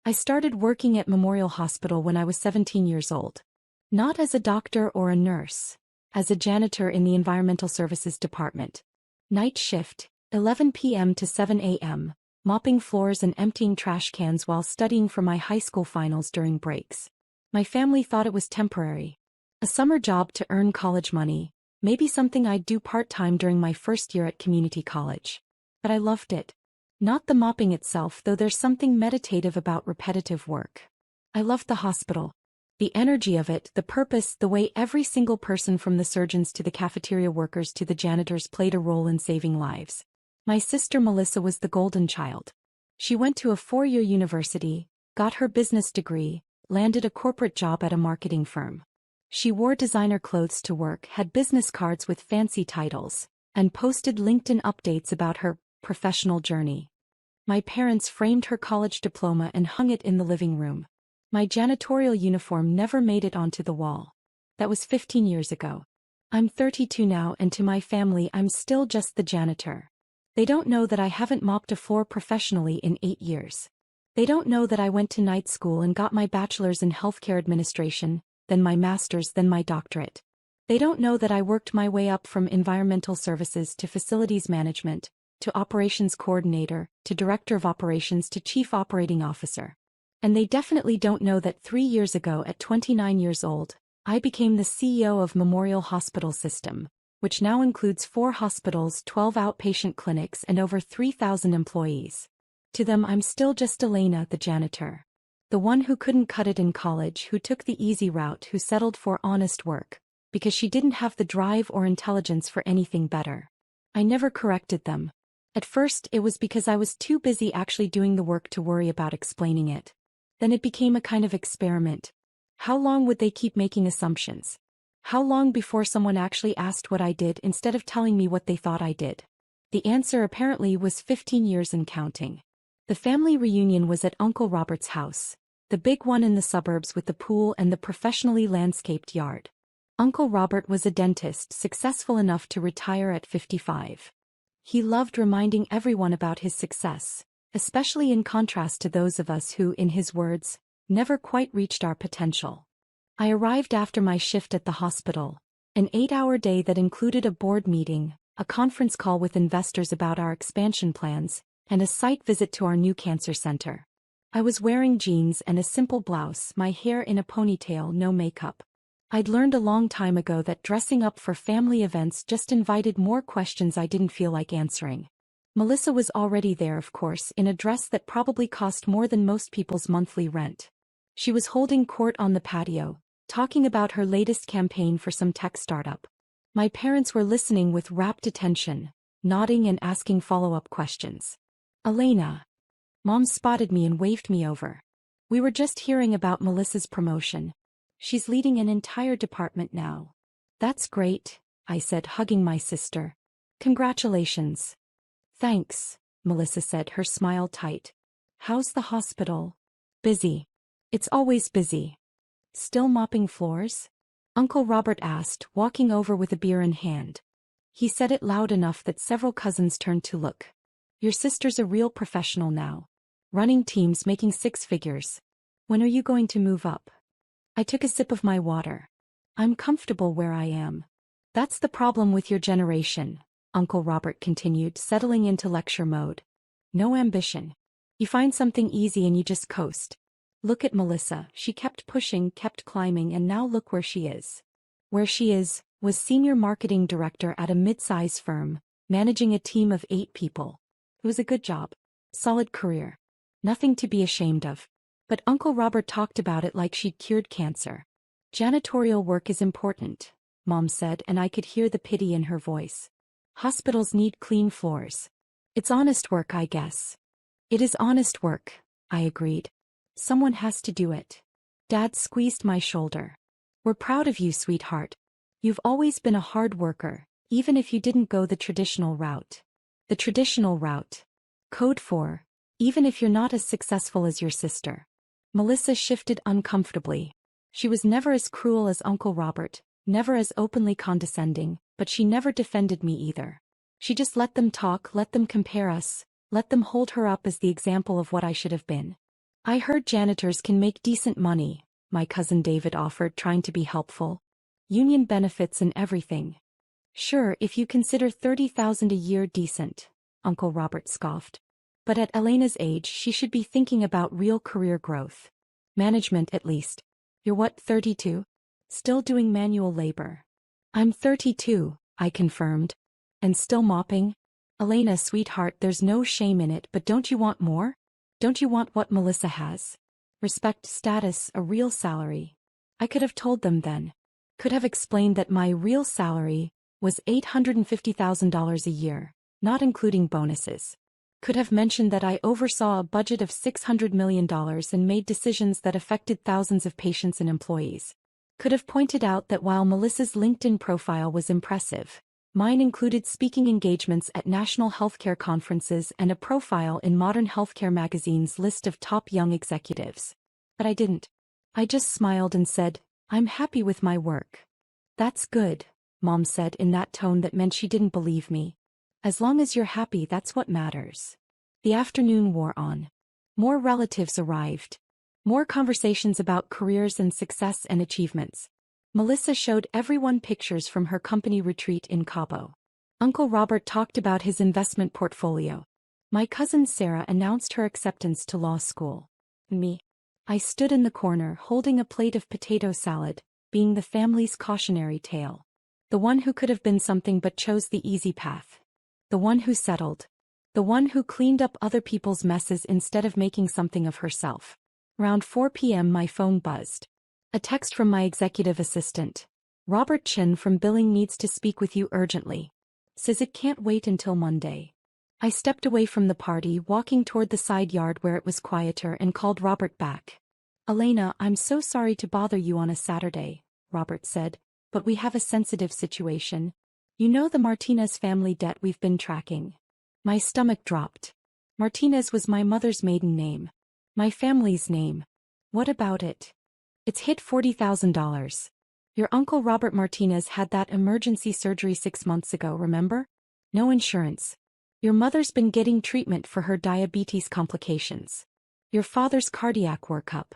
I started working at Memorial Hospital when I was 17 years old. Not as a doctor or a nurse. As a janitor in the Environmental Services Department. Night shift, 11 p.m. to 7 a.m., mopping floors and emptying trash cans while studying for my high school finals during breaks. My family thought it was temporary. A summer job to earn college money, maybe something I'd do part-time during my first year at community college. But I loved it. Not the mopping itself, though there's something meditative about repetitive work. I loved the hospital. The energy of it, the purpose, the way every single person from the surgeons to the cafeteria workers to the janitors played a role in saving lives. My sister Melissa was the golden child. She went to a 4-year university, got her business degree, landed a corporate job at a marketing firm. She wore designer clothes to work, had business cards with fancy titles, and posted LinkedIn updates about her professional journey. My parents framed her college diploma and hung it in the living room. My janitorial uniform never made it onto the wall. That was 15 years ago. I'm 32 now, and to my family I'm still just the janitor. They don't know that I haven't mopped a floor professionally in 8 years. They don't know that I went to night school and got my bachelor's in healthcare administration, then my master's, then my doctorate. They don't know that I worked my way up from environmental services to facilities management, to operations coordinator, to director of operations to chief operating officer. And they definitely don't know that 3 years ago at 29 years old, I became the CEO of Memorial Hospital System, which now includes 4 hospitals, 12 outpatient clinics, and over 3,000 employees. To them I'm still just Elena, the janitor. The one who couldn't cut it in college, who took the easy route, who settled for honest work, because she didn't have the drive or intelligence for anything better. I never corrected them. At first it was because I was too busy actually doing the work to worry about explaining it. Then it became a kind of experiment. How long would they keep making assumptions? How long before someone actually asked what I did instead of telling me what they thought I did? The answer apparently was 15 years and counting. The family reunion was at Uncle Robert's house, the big one in the suburbs with the pool and the professionally landscaped yard. Uncle Robert was a dentist, successful enough to retire at 55. He loved reminding everyone about his success, especially in contrast to those of us who, in his words, never quite reached our potential. I arrived after my shift at the hospital, an 8-hour day that included a board meeting, a conference call with investors about our expansion plans, and a site visit to our new cancer center. I was wearing jeans and a simple blouse, my hair in a ponytail, no makeup. I'd learned a long time ago that dressing up for family events just invited more questions I didn't feel like answering. Melissa was already there, of course, in a dress that probably cost more than most people's monthly rent. She was holding court on the patio, talking about her latest campaign for some tech startup. My parents were listening with rapt attention, nodding and asking follow-up questions. Elena. Mom spotted me and waved me over. We were just hearing about Melissa's promotion. She's leading an entire department now. That's great, I said, hugging my sister. Congratulations. Thanks, Melissa said, her smile tight. How's the hospital? Busy. It's always busy. Still mopping floors? Uncle Robert asked, walking over with a beer in hand. He said it loud enough that several cousins turned to look. Your sister's a real professional now. Running teams, making 6 figures. When are you going to move up? I took a sip of my water. I'm comfortable where I am. That's the problem with your generation, Uncle Robert continued, settling into lecture mode. No ambition. You find something easy and you just coast. Look at Melissa, she kept pushing, kept climbing, and now look where she is. Where she is, was senior marketing director at a mid-size firm, managing a team of 8 people. It was a good job. Solid career. Nothing to be ashamed of. But Uncle Robert talked about it like she'd cured cancer. Janitorial work is important, Mom said, and I could hear the pity in her voice. Hospitals need clean floors. It's honest work, I guess. It is honest work, I agreed. Someone has to do it. Dad squeezed my shoulder. We're proud of you, sweetheart. You've always been a hard worker, even if you didn't go the traditional route. The traditional route. Code for, even if you're not as successful as your sister. Melissa shifted uncomfortably. She was never as cruel as Uncle Robert, never as openly condescending, but she never defended me either. She just let them talk, let them compare us, let them hold her up as the example of what I should have been. I heard janitors can make decent money, my cousin David offered, trying to be helpful. Union benefits and everything. Sure, if you consider 30,000 a year decent, Uncle Robert scoffed. But at Elena's age she should be thinking about real career growth. Management at least. You're what, 32? Still doing manual labor. I'm 32, I confirmed. And still mopping? Elena, sweetheart, there's no shame in it, but don't you want more? Don't you want what Melissa has? Respect, status, a real salary. I could have told them then. Could have explained that my real salary was $850,000 a year, not including bonuses. Could have mentioned that I oversaw a budget of $600 million and made decisions that affected thousands of patients and employees. Could have pointed out that while Melissa's LinkedIn profile was impressive, mine included speaking engagements at national healthcare conferences and a profile in Modern Healthcare magazine's list of top young executives. But I didn't. I just smiled and said, I'm happy with my work. That's good, Mom said in that tone that meant she didn't believe me. As long as you're happy, that's what matters. The afternoon wore on. More relatives arrived. More conversations about careers and success and achievements. Melissa showed everyone pictures from her company retreat in Cabo. Uncle Robert talked about his investment portfolio. My cousin Sarah announced her acceptance to law school. Me. I stood in the corner holding a plate of potato salad, being the family's cautionary tale. The one who could have been something but chose the easy path. The one who settled. The one who cleaned up other people's messes instead of making something of herself. Around 4 p.m. my phone buzzed. A text from my executive assistant. Robert Chin from billing needs to speak with you urgently. Says it can't wait until Monday. I stepped away from the party, walking toward the side yard where it was quieter, and called Robert back. Elena, I'm so sorry to bother you on a Saturday, Robert said, but we have a sensitive situation. You know the Martinez family debt we've been tracking. My stomach dropped. Martinez was my mother's maiden name. My family's name. What about it? It's hit $40,000. Your Uncle Robert Martinez had that emergency surgery 6 months ago, remember? No insurance. Your mother's been getting treatment for her diabetes complications. Your father's cardiac workup.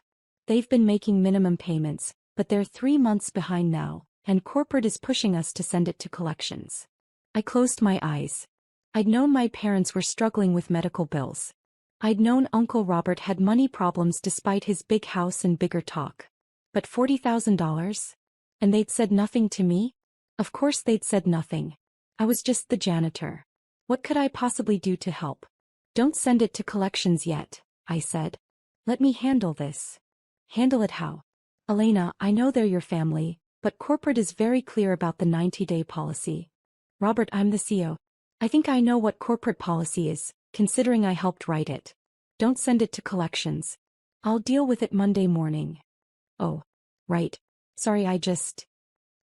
They've been making minimum payments, but they're 3 months behind now, and corporate is pushing us to send it to collections. I closed my eyes. I'd known my parents were struggling with medical bills. I'd known Uncle Robert had money problems despite his big house and bigger talk. But $40,000? And they'd said nothing to me? Of course they'd said nothing. I was just the janitor. What could I possibly do to help? Don't send it to collections yet, I said. Let me handle this. Handle it how? Elena, I know they're your family, but corporate is very clear about the 90-day policy. Robert, I'm the CEO. I think I know what corporate policy is, considering I helped write it. Don't send it to collections. I'll deal with it Monday morning. Oh, right. Sorry,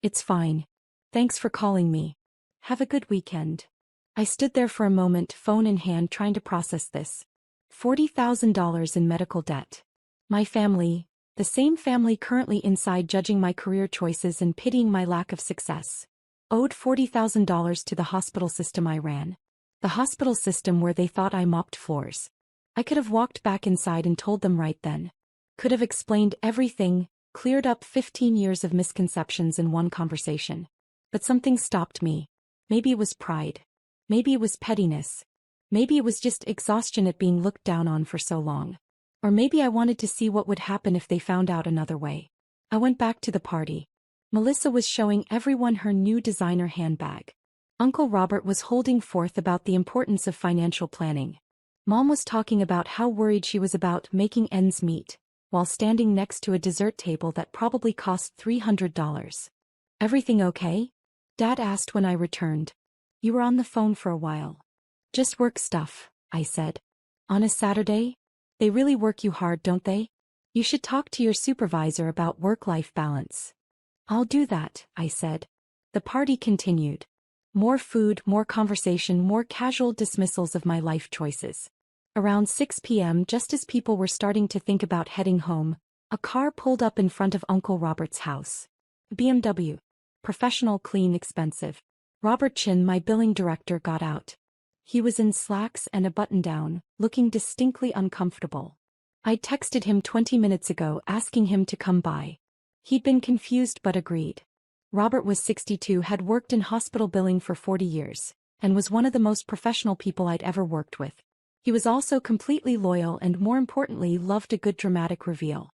It's fine. Thanks for calling me. Have a good weekend. I stood there for a moment, phone in hand, trying to process this. $40,000 in medical debt. My family, the same family currently inside judging my career choices and pitying my lack of success, owed $40,000 to the hospital system I ran. The hospital system where they thought I mopped floors. I could have walked back inside and told them right then. Could have explained everything, cleared up 15 years of misconceptions in one conversation. But something stopped me. Maybe it was pride. Maybe it was pettiness. Maybe it was just exhaustion at being looked down on for so long. Or maybe I wanted to see what would happen if they found out another way. I went back to the party. Melissa was showing everyone her new designer handbag. Uncle Robert was holding forth about the importance of financial planning. Mom was talking about how worried she was about making ends meet, while standing next to a dessert table that probably cost $300. Everything okay? Dad asked when I returned. You were on the phone for a while. Just work stuff, I said. On a Saturday? They really work you hard, don't they? You should talk to your supervisor about work-life balance. I'll do that, I said. The party continued. More food, more conversation, more casual dismissals of my life choices. Around 6 p.m., just as people were starting to think about heading home, a car pulled up in front of Uncle Robert's house. BMW. Professional, clean, expensive. Robert Chin, my billing director, got out. He was in slacks and a button-down, looking distinctly uncomfortable. I'd texted him 20 minutes ago asking him to come by. He'd been confused but agreed. Robert was 62, had worked in hospital billing for 40 years, and was one of the most professional people I'd ever worked with. He was also completely loyal and, more importantly, loved a good dramatic reveal.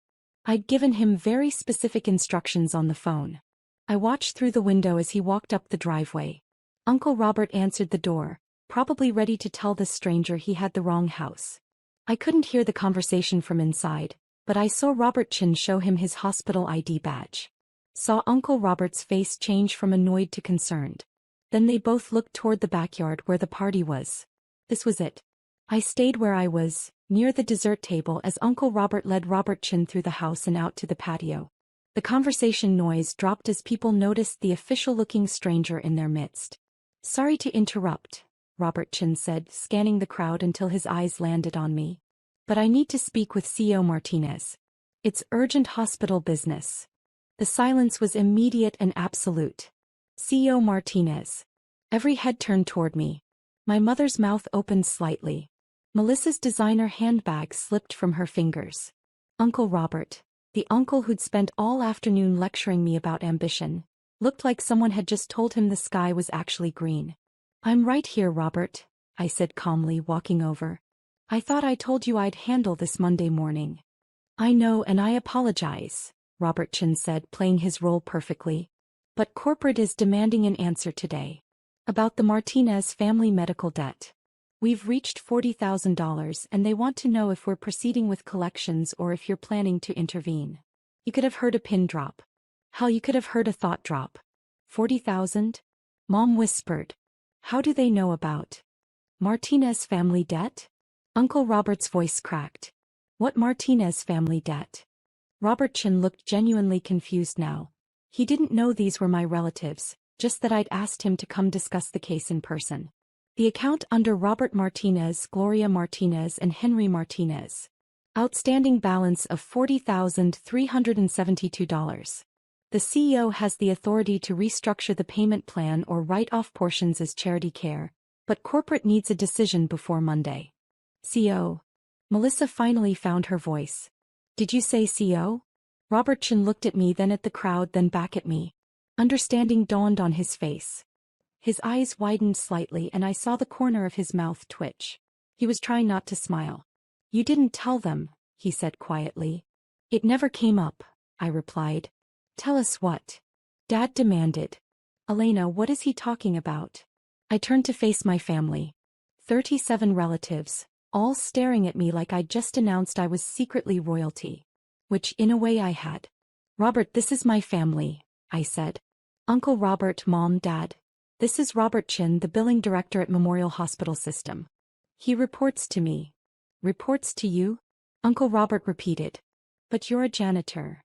I'd given him very specific instructions on the phone. I watched through the window as he walked up the driveway. Uncle Robert answered the door, probably ready to tell this stranger he had the wrong house. I couldn't hear the conversation from inside, but I saw Robert Chin show him his hospital ID badge. Saw Uncle Robert's face change from annoyed to concerned. Then they both looked toward the backyard where the party was. This was it. I stayed where I was, near the dessert table, as Uncle Robert led Robert Chin through the house and out to the patio. The conversation noise dropped as people noticed the official-looking stranger in their midst. "Sorry to interrupt," Robert Chin said, scanning the crowd until his eyes landed on me. "But I need to speak with CEO Martinez. It's urgent hospital business." The silence was immediate and absolute. CEO Martinez. Every head turned toward me. My mother's mouth opened slightly. Melissa's designer handbag slipped from her fingers. Uncle Robert, the uncle who'd spent all afternoon lecturing me about ambition, looked like someone had just told him the sky was actually green. "I'm right here, Robert," I said calmly, walking over. "I thought I told you I'd handle this Monday morning." "I know, and I apologize," Robert Chin said, playing his role perfectly. "But corporate is demanding an answer today. About the Martinez family medical debt. We've reached $40,000 and they want to know if we're proceeding with collections or if you're planning to intervene." You could have heard a pin drop. Hell, you could have heard a thought drop. 40,000? Mom whispered. "How do they know about Martinez family debt?" Uncle Robert's voice cracked. "What Martinez family debt?" Robert Chin looked genuinely confused now. He didn't know these were my relatives, just that I'd asked him to come discuss the case in person. The account under Robert Martinez, Gloria Martinez and Henry Martinez. Outstanding balance of $40,372. The CEO has the authority to restructure the payment plan or write off portions as charity care, but corporate needs a decision before Monday. "CEO?" Melissa finally found her voice. "Did you say CEO?" Robert Chin looked at me, then at the crowd, then back at me. Understanding dawned on his face. His eyes widened slightly and I saw the corner of his mouth twitch. He was trying not to smile. "You didn't tell them," he said quietly. "It never came up," I replied. "Tell us what?" Dad demanded. "Elena, what is he talking about?" I turned to face my family. 37 relatives, all staring at me like I'd just announced I was secretly royalty. Which, in a way, I had. "Robert, this is my family," I said. "Uncle Robert, Mom, Dad. This is Robert Chin, the billing director at Memorial Hospital System. He reports to me." "Reports to you?" Uncle Robert repeated. "But you're a janitor."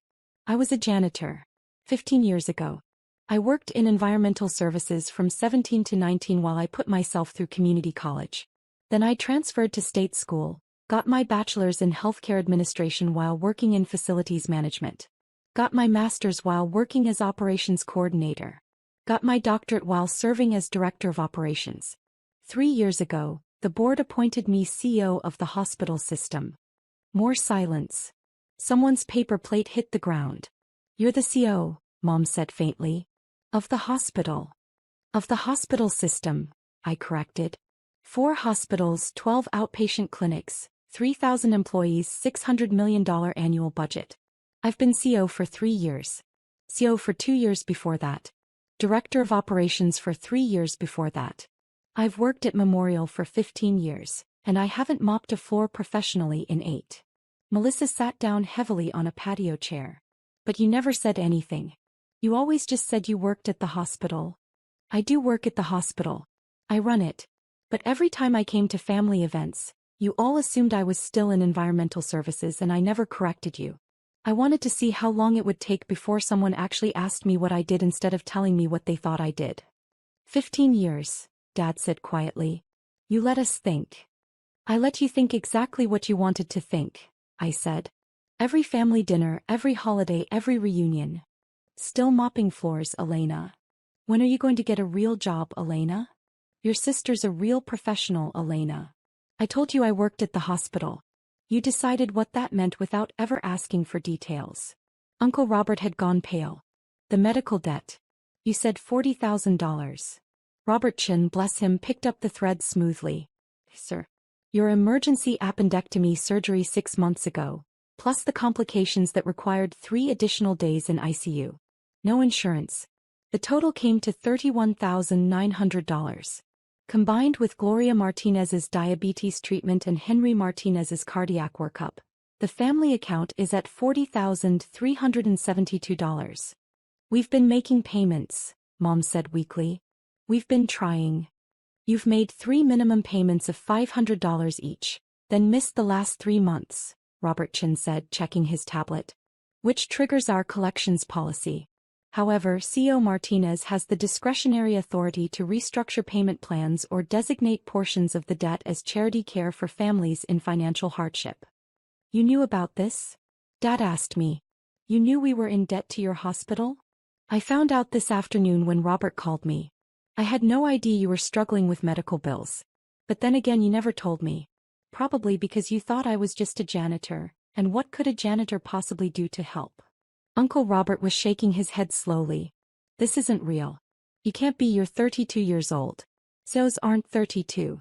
"I was a janitor. 15 years ago. I worked in environmental services from 17 to 19 while I put myself through community college. Then I transferred to state school, got my bachelor's in healthcare administration while working in facilities management. Got my master's while working as operations coordinator. Got my doctorate while serving as director of operations. 3 years ago, the board appointed me CEO of the hospital system." More silence. Someone's paper plate hit the ground. "You're the CEO," Mom said faintly. "Of the hospital." "Of the hospital system," I corrected. 4 hospitals, 12 outpatient clinics, 3,000 employees, $600 million annual budget. I've been CEO for 3 years. CEO for 2 years before that. Director of Operations for 3 years before that. I've worked at Memorial for 15 years, and I haven't mopped a floor professionally in 8. Melissa sat down heavily on a patio chair. "But you never said anything. You always just said you worked at the hospital." "I do work at the hospital. I run it. But every time I came to family events, you all assumed I was still in environmental services and I never corrected you. I wanted to see how long it would take before someone actually asked me what I did instead of telling me what they thought I did." 15 years, Dad said quietly. "You let us think." "I let you think exactly what you wanted to think," I said. "Every family dinner, every holiday, every reunion. Still mopping floors, Elena. When are you going to get a real job, Elena? Your sister's a real professional, Elena. I told you I worked at the hospital. You decided what that meant without ever asking for details. Uncle Robert had gone pale. The medical debt. You said $40,000. Robert Chin, bless him, picked up the thread smoothly. Sir. Your emergency appendectomy surgery 6 months ago, plus the complications that required 3 additional days in ICU. No insurance. The total came to $31,900. Combined with Gloria Martinez's diabetes treatment and Henry Martinez's cardiac workup, the family account is at $40,372. We've been making payments, Mom said weakly. We've been trying. You've made 3 minimum payments of $500 each, then missed the last 3 months, Robert Chin said, checking his tablet. Which triggers our collections policy. However, CEO Martinez has the discretionary authority to restructure payment plans or designate portions of the debt as charity care for families in financial hardship. You knew about this? Dad asked me. You knew we were in debt to your hospital? I found out this afternoon when Robert called me. I had no idea you were struggling with medical bills. But then again, you never told me. Probably because you thought I was just a janitor, and what could a janitor possibly do to help? Uncle Robert was shaking his head slowly. This isn't real. You can't be. You're 32 years old. CEOs aren't 32.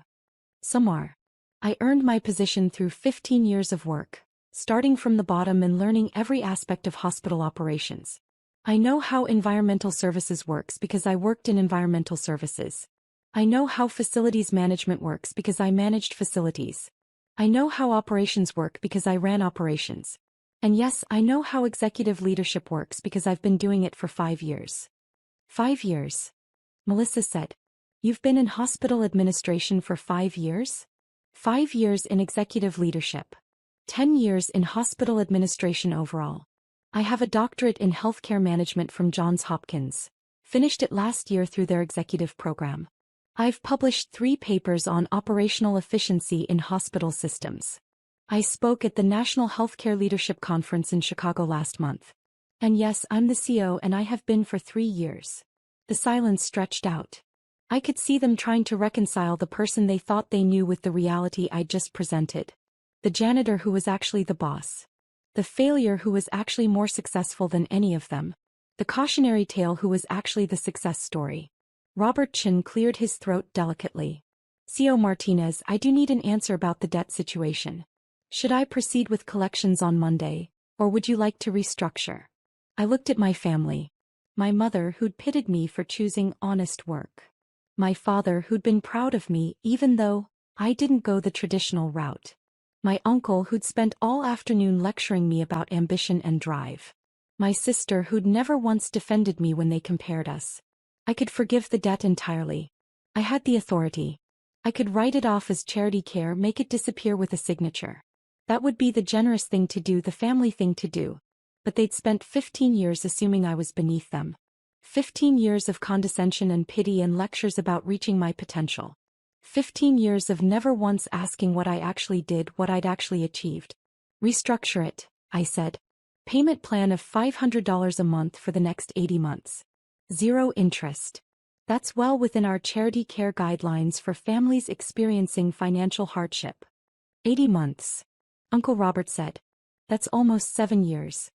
Some are. I earned my position through 15 years of work, starting from the bottom and learning every aspect of hospital operations. I know how environmental services works because I worked in environmental services. I know how facilities management works because I managed facilities. I know how operations work because I ran operations. And yes, I know how executive leadership works because I've been doing it for 5 years. 5 years? Melissa said. You've been in hospital administration for 5 years? 5 years in executive leadership. 10 years in hospital administration overall. I have a doctorate in healthcare management from Johns Hopkins. Finished it last year through their executive program. I've published 3 papers on operational efficiency in hospital systems. I spoke at the National Healthcare Leadership Conference in Chicago last month. And yes, I'm the CEO and I have been for 3 years. The silence stretched out. I could see them trying to reconcile the person they thought they knew with the reality I just presented. The janitor who was actually the boss. The failure who was actually more successful than any of them. The cautionary tale who was actually the success story. Robert Chin cleared his throat delicately. CEO Martinez, I do need an answer about the debt situation. Should I proceed with collections on Monday, or would you like to restructure? I looked at my family. My mother who'd pitied me for choosing honest work. My father who'd been proud of me even though I didn't go the traditional route. My uncle who'd spent all afternoon lecturing me about ambition and drive. My sister who'd never once defended me when they compared us. I could forgive the debt entirely. I had the authority. I could write it off as charity care, make it disappear with a signature. That would be the generous thing to do, the family thing to do. But they'd spent 15 years assuming I was beneath them. 15 years of condescension and pity and lectures about reaching my potential. 15 years of never once asking what I actually did, what I'd actually achieved. Restructure it, I said. Payment plan of $500 a month for the next 80 months. 0 interest. That's well within our charity care guidelines for families experiencing financial hardship. 80 months. Uncle Robert said. That's almost 7 years.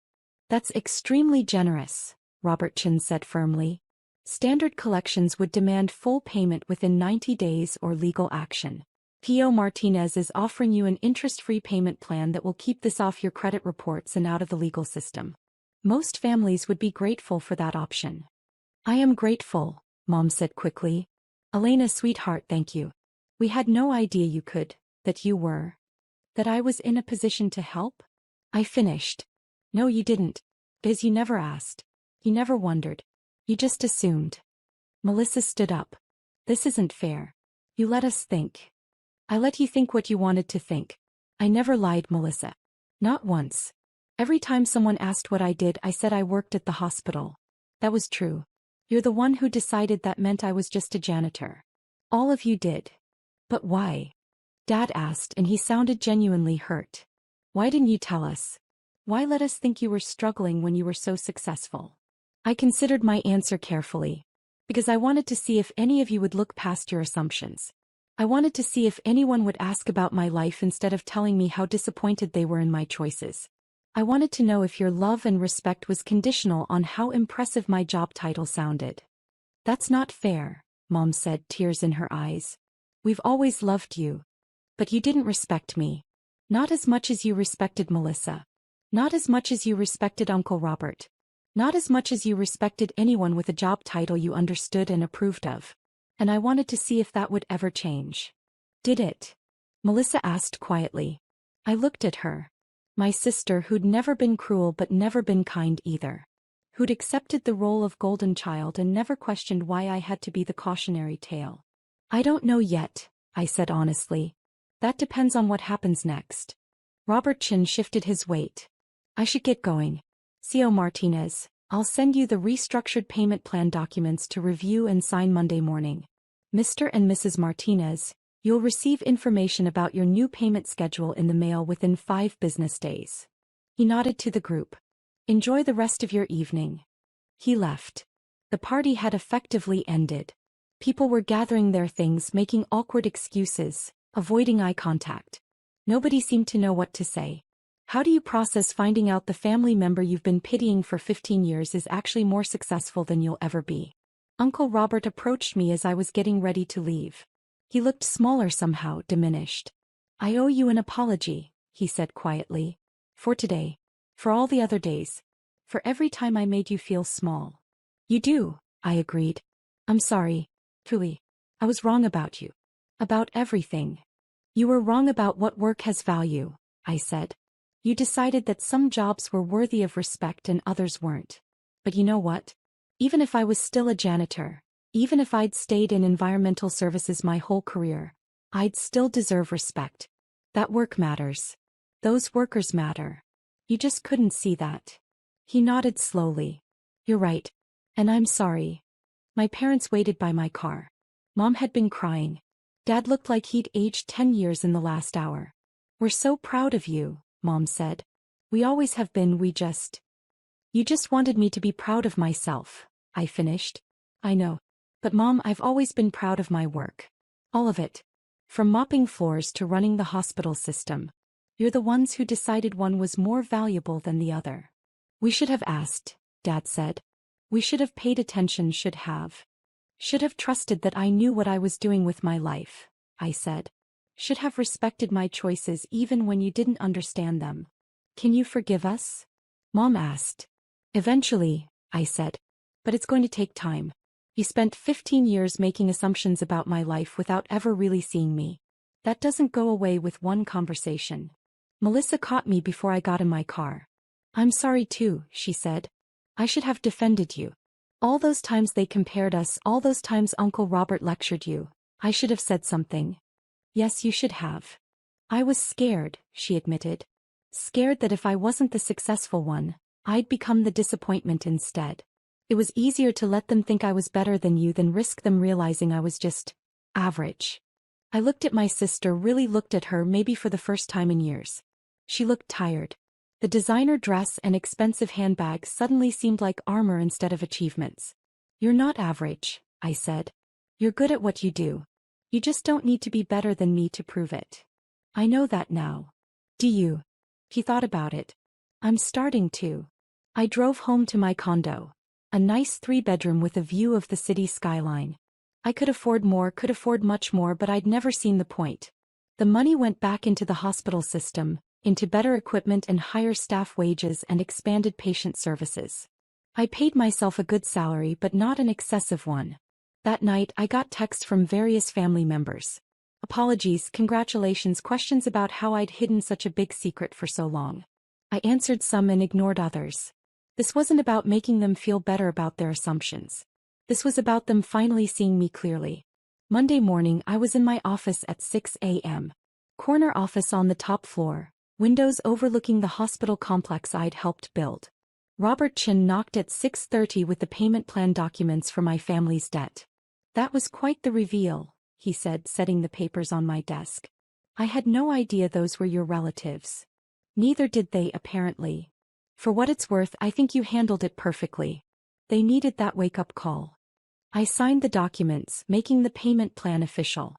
That's extremely generous, Robert Chin said firmly. Standard collections would demand full payment within 90 days or legal action. CEO Martinez is offering you an interest-free payment plan that will keep this off your credit reports and out of the legal system. Most families would be grateful for that option. I am grateful, Mom said quickly. Elena, sweetheart, thank you. We had no idea you could, that you were. That I was in a position to help? I finished. No, you didn't. Biz, you never asked. You never wondered. You just assumed. Melissa stood up. This isn't fair. You let us think. I let you think what you wanted to think. I never lied, Melissa. Not once. Every time someone asked what I did, I said I worked at the hospital. That was true. You're the one who decided that meant I was just a janitor. All of you did. But why? Dad asked, and he sounded genuinely hurt. Why didn't you tell us? Why let us think you were struggling when you were so successful? I considered my answer carefully. Because I wanted to see if any of you would look past your assumptions. I wanted to see if anyone would ask about my life instead of telling me how disappointed they were in my choices. I wanted to know if your love and respect was conditional on how impressive my job title sounded. That's not fair, Mom said, tears in her eyes. We've always loved you. But you didn't respect me. Not as much as you respected Melissa. Not as much as you respected Uncle Robert. Not as much as you respected anyone with a job title you understood and approved of. And I wanted to see if that would ever change. Did it? Melissa asked quietly. I looked at her. My sister who'd never been cruel but never been kind either. Who'd accepted the role of golden child and never questioned why I had to be the cautionary tale. I don't know yet, I said honestly. That depends on what happens next. Robert Chin shifted his weight. I should get going. CO Martinez, I'll send you the restructured payment plan documents to review and sign Monday morning. Mr. and Mrs. Martinez, you'll receive information about your new payment schedule in the mail within 5 business days. He nodded to the group. Enjoy the rest of your evening. He left. The party had effectively ended. People were gathering their things, making awkward excuses, avoiding eye contact. Nobody seemed to know what to say. How do you process finding out the family member you've been pitying for 15 years is actually more successful than you'll ever be? Uncle Robert approached me as I was getting ready to leave. He looked smaller somehow, diminished. I owe you an apology, he said quietly. For today. For all the other days. For every time I made you feel small. You do, I agreed. I'm sorry. Truly. I was wrong about you. About everything. You were wrong about what work has value, I said. You decided that some jobs were worthy of respect and others weren't. But you know what? Even if I was still a janitor, even if I'd stayed in environmental services my whole career, I'd still deserve respect. That work matters. Those workers matter. You just couldn't see that. He nodded slowly. You're right. And I'm sorry. My parents waited by my car. Mom had been crying. Dad looked like he'd aged 10 years in the last hour. We're so proud of you, Mom said. We always have been, You just wanted me to be proud of myself, I finished. I know. But Mom, I've always been proud of my work. All of it. From mopping floors to running the hospital system. You're the ones who decided one was more valuable than the other. We should have asked, Dad said. We should have paid attention, should have. Should have trusted that I knew what I was doing with my life, I said. Should have respected my choices even when you didn't understand them. Can you forgive us? Mom asked. Eventually, I said. But it's going to take time. You spent 15 years making assumptions about my life without ever really seeing me. That doesn't go away with one conversation. Melissa caught me before I got in my car. I'm sorry too, she said. I should have defended you. All those times they compared us, all those times Uncle Robert lectured you, I should have said something. Yes, you should have. I was scared, she admitted. Scared that if I wasn't the successful one, I'd become the disappointment instead. It was easier to let them think I was better than you than risk them realizing I was just average. I looked at my sister, really looked at her, maybe for the first time in years. She looked tired. The designer dress and expensive handbag suddenly seemed like armor instead of achievements. You're not average, I said. You're good at what you do. You just don't need to be better than me to prove it. I know that now. Do you? He thought about it. I'm starting to. I drove home to my condo. A nice 3-bedroom with a view of the city skyline. I could afford more, could afford much more, but I'd never seen the point. The money went back into the hospital system, into better equipment and higher staff wages and expanded patient services. I paid myself a good salary but not an excessive one. That night I got texts from various family members. Apologies, congratulations, questions about how I'd hidden such a big secret for so long. I answered some and ignored others. This wasn't about making them feel better about their assumptions. This was about them finally seeing me clearly. Monday morning I was in my office at 6 a.m. Corner office on the top floor, windows overlooking the hospital complex I'd helped build. Robert Chin knocked at 6:30 with the payment plan documents for my family's debt. That was quite the reveal, he said, setting the papers on my desk. I had no idea those were your relatives. Neither did they, apparently. For what it's worth, I think you handled it perfectly. They needed that wake-up call. I signed the documents, making the payment plan official.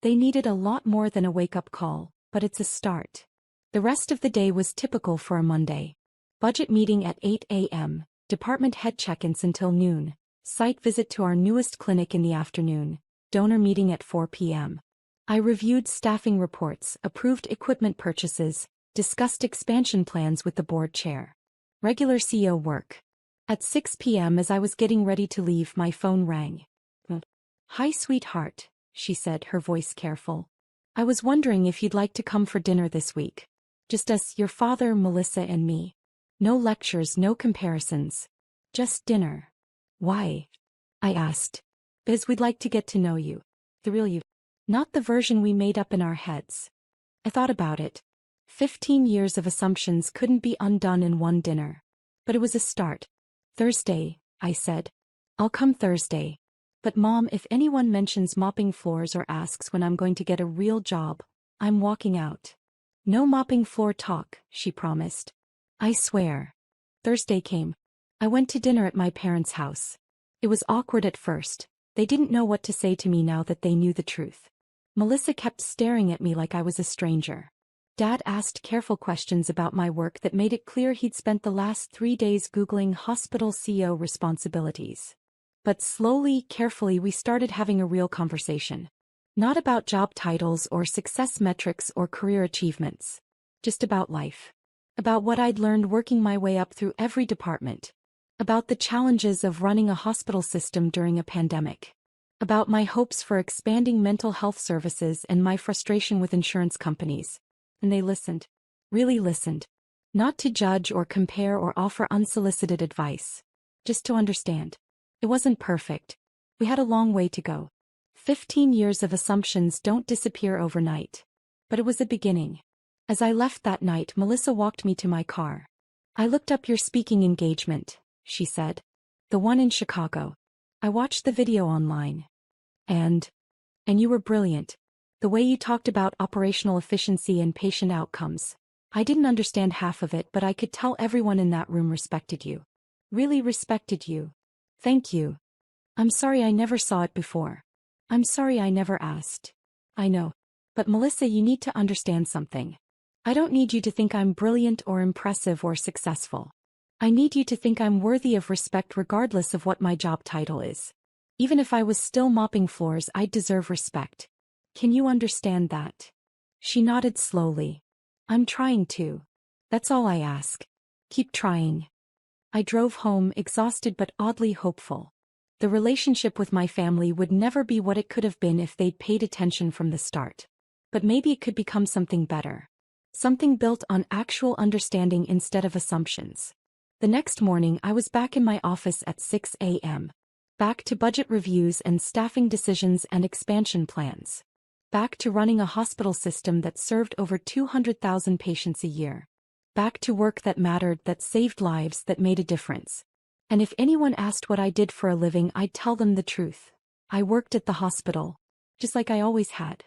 They needed a lot more than a wake-up call, but it's a start. The rest of the day was typical for a Monday. Budget meeting at 8 a.m., department head check-ins until noon, site visit to our newest clinic in the afternoon, donor meeting at 4 p.m. I reviewed staffing reports, approved equipment purchases, discussed expansion plans with the board chair. Regular CEO work. At 6 p.m. as I was getting ready to leave, my phone rang. "Hi, sweetheart," she said, her voice careful. "I was wondering if you'd like to come for dinner this week. Just us, your father, Melissa, and me. No lectures, no comparisons. Just dinner." "Why?" I asked. "Because we'd like to get to know you. The real you. Not the version we made up in our heads." I thought about it. 15 years of assumptions couldn't be undone in one dinner. But it was a start. "Thursday," I said. "I'll come Thursday. But Mom, if anyone mentions mopping floors or asks when I'm going to get a real job, I'm walking out." "No mopping floor talk," she promised. "I swear." Thursday came. I went to dinner at my parents' house. It was awkward at first. They didn't know what to say to me now that they knew the truth. Melissa kept staring at me like I was a stranger. Dad asked careful questions about my work that made it clear he'd spent the last 3 days Googling hospital CEO responsibilities. But slowly, carefully, we started having a real conversation. Not about job titles or success metrics or career achievements. Just about life. About what I'd learned working my way up through every department. About the challenges of running a hospital system during a pandemic. About my hopes for expanding mental health services and my frustration with insurance companies. And they listened. Really listened. Not to judge or compare or offer unsolicited advice. Just to understand. It wasn't perfect. We had a long way to go. 15 years of assumptions don't disappear overnight. But it was a beginning. As I left that night, Melissa walked me to my car. "I looked up your speaking engagement," she said. "The one in Chicago. I watched the video online. And you were brilliant. The way you talked about operational efficiency and patient outcomes. I didn't understand half of it, but I could tell everyone in that room respected you. Really respected you. Thank you. I'm sorry I never saw it before. I'm sorry I never asked." "I know. But Melissa, you need to understand something. I don't need you to think I'm brilliant or impressive or successful. I need you to think I'm worthy of respect regardless of what my job title is. Even if I was still mopping floors, I'd deserve respect. Can you understand that?" She nodded slowly. "I'm trying to. That's all I ask. Keep trying." I drove home, exhausted but oddly hopeful. The relationship with my family would never be what it could have been if they'd paid attention from the start. But maybe it could become something better. Something built on actual understanding instead of assumptions. The next morning, I was back in my office at 6 a.m. Back to budget reviews and staffing decisions and expansion plans. Back to running a hospital system that served over 200,000 patients a year. Back to work that mattered, that saved lives, that made a difference. And if anyone asked what I did for a living, I'd tell them the truth. I worked at the hospital. Just like I always had.